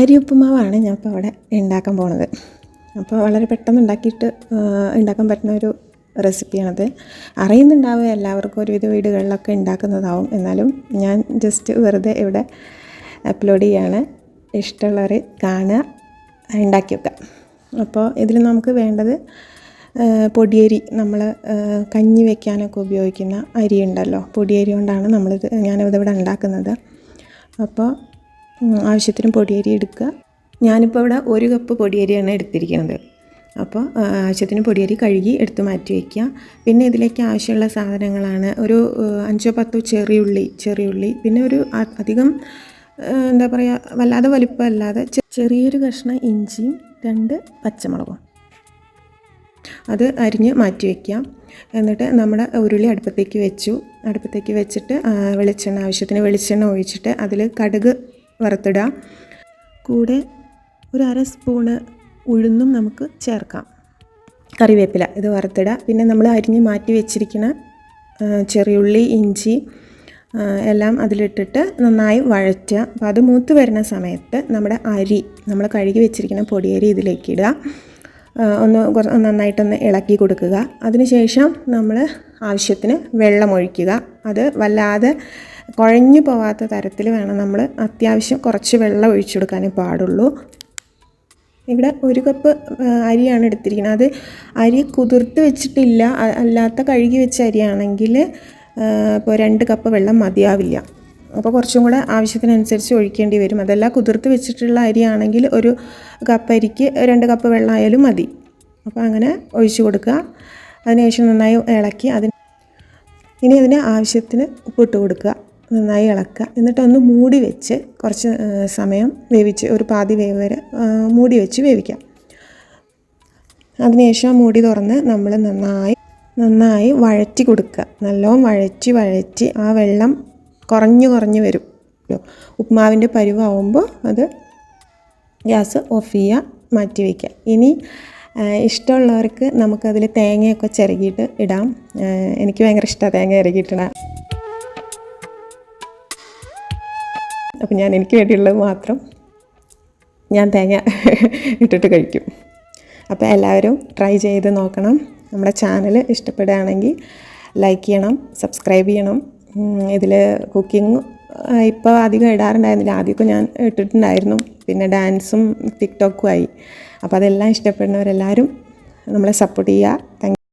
അരി ഉപ്പുമാവാണ് ഞാൻ ഇപ്പോൾ അവിടെ ഉണ്ടാക്കാൻ പോണത്. അപ്പോൾ വളരെ പെട്ടെന്ന് ഉണ്ടാക്കാൻ പറ്റുന്ന ഒരു റെസിപ്പിയാണത്. അറിയുന്നുണ്ടാവുക എല്ലാവർക്കും ഒരുവിധ വീടുകളിലൊക്കെ ഉണ്ടാക്കുന്നതാവും. എന്നാലും ഞാൻ ജസ്റ്റ് വെറുതെ ഇവിടെ അപ്ലോഡ് ചെയ്യാണ്. ഇഷ്ടമുള്ളവർ കാണുക, ഉണ്ടാക്കി വെക്കുക. അപ്പോൾ ഇതിൽ നമുക്ക് വേണ്ടത് പൊടിയരി, നമ്മൾ കഞ്ഞി വയ്ക്കാനൊക്കെ ഉപയോഗിക്കുന്ന അരി ഉണ്ടല്ലോ, പൊടിയരി കൊണ്ടാണ് ഞാനിവിടെ ഉണ്ടാക്കുന്നത്. അപ്പോൾ ആവശ്യത്തിന് പൊടിയരി എടുക്കുക. ഞാനിപ്പോൾ ഇവിടെ 1 കപ്പ് പൊടിയരിയാണ് എടുത്തിരിക്കുന്നത്. അപ്പോൾ ആവശ്യത്തിന് പൊടിയരി കഴുകി എടുത്ത് മാറ്റി വയ്ക്കുക. പിന്നെ ഇതിലേക്ക് ആവശ്യമുള്ള സാധനങ്ങളാണ് ഒരു 5-10 ചെറിയുള്ളി, പിന്നെ ഒരു അധികം എന്താ പറയുക, വല്ലാതെ വലിപ്പമല്ലാതെ ചെറിയൊരു കഷ്ണം ഇഞ്ചിയും 2 പച്ചമുളകും അത് അരിഞ്ഞ് മാറ്റി വയ്ക്കുക. എന്നിട്ട് നമ്മുടെ ഉരുളി അടുപ്പത്തേക്ക് വെച്ചിട്ട് ആവശ്യത്തിന് വെളിച്ചെണ്ണ ഒഴിച്ചിട്ട് അതിൽ കടുക് വറുത്തിടുക. കൂടെ ഒരു 1/2 സ്പൂണ് ഉഴുന്നും നമുക്ക് ചേർക്കാം. കറിവേപ്പില ഇത് വറുത്തിടുക. പിന്നെ നമ്മൾ അരിഞ്ഞ് മാറ്റി വെച്ചിരിക്കുന്ന ചെറിയുള്ളി, ഇഞ്ചി എല്ലാം അതിലിട്ടിട്ട് നന്നായി വഴറ്റുക. അപ്പോൾ അത് മൂത്ത് വരുന്ന സമയത്ത് നമ്മുടെ നമ്മൾ കഴുകി വെച്ചിരിക്കുന്ന പൊടിയരി ഇതിലേക്ക് ഇടുക. നന്നായിട്ടൊന്ന് ഇളക്കി കൊടുക്കുക. അതിനുശേഷം നമ്മൾ ആവശ്യത്തിന് വെള്ളം ഒഴിക്കുക. അത് വല്ലാതെ കുഴഞ്ഞു പോവാത്ത തരത്തിൽ വേണം നമ്മൾ അത്യാവശ്യം കുറച്ച് വെള്ളം ഒഴിച്ചു കൊടുക്കാനേ പാടുള്ളൂ. ഇവിടെ 1 കപ്പ് അരിയാണ് എടുത്തിരിക്കുന്നത്. അത് അരി കുതിർത്ത് വെച്ചിട്ടില്ല, അല്ലാത്ത കഴുകി വെച്ച അരിയാണെങ്കിൽ ഇപ്പോൾ 2 കപ്പ് വെള്ളം മതിയാവില്ല. അപ്പോൾ കുറച്ചും കൂടെ ആവശ്യത്തിനനുസരിച്ച് ഒഴിക്കേണ്ടി വരും. അതല്ല കുതിർത്ത് വെച്ചിട്ടുള്ള അരിയാണെങ്കിൽ 1 കപ്പ് അരിക്ക് 2 കപ്പ് വെള്ളം ആയാലും മതി. അപ്പോൾ അങ്ങനെ ഒഴിച്ചു കൊടുക്കുക. അതിനുശേഷം നന്നായി ഇളക്കി ഇനി അതിന് ആവശ്യത്തിന് ഉപ്പിട്ട് കൊടുക്കുക. നന്നായി ഇളക്കുക. എന്നിട്ടൊന്ന് മൂടി വെച്ച് കുറച്ച് സമയം വേവിച്ച്, ഒരു പാതി വേവ് വരെ മൂടി വെച്ച് വേവിക്കാം. അതിനുശേഷം മൂടി തുറന്ന് നമ്മൾ നന്നായി വഴറ്റി കൊടുക്കുക. നല്ലോണം വഴറ്റി ആ വെള്ളം കുറഞ്ഞു വരും. ഉപ്പുമാവിൻ്റെ പരുവാകുമ്പോൾ അത് ഗ്യാസ് ഓഫ് ചെയ്യുക, മാറ്റി വയ്ക്കുക. ഇനി ഇഷ്ടമുള്ളവർക്ക് നമുക്കതിൽ തേങ്ങയൊക്കെ ചിരകിയിട്ട് ഇടാം. എനിക്ക് ഭയങ്കര ഇഷ്ടമാണ് തേങ്ങ ചിരകിയിട്ടിടാം. അപ്പോൾ എനിക്ക് വേണ്ടിയുള്ളത് മാത്രം ഞാൻ തേങ്ങ ഇട്ടിട്ട് കഴിക്കും. അപ്പോൾ എല്ലാവരും ട്രൈ ചെയ്ത് നോക്കണം. നമ്മുടെ ചാനൽ ഇഷ്ടപ്പെടുകയാണെങ്കിൽ ലൈക്ക് ചെയ്യണം, സബ്സ്ക്രൈബ് ചെയ്യണം. ഇതിൽ കുക്കിംഗ് ഇപ്പോൾ അധികം ഇടാറുണ്ടായിരുന്നില്ല. ആദ്യമൊക്കെ ഞാൻ ഇട്ടിട്ടുണ്ടായിരുന്നു. പിന്നെ ഡാൻസും ടിക്ടോക്കും ആയി. അപ്പോൾ അതെല്ലാം ഇഷ്ടപ്പെടുന്നവരെല്ലാവരും നമ്മളെ സപ്പോർട്ട് ചെയ്യുക. Thank you.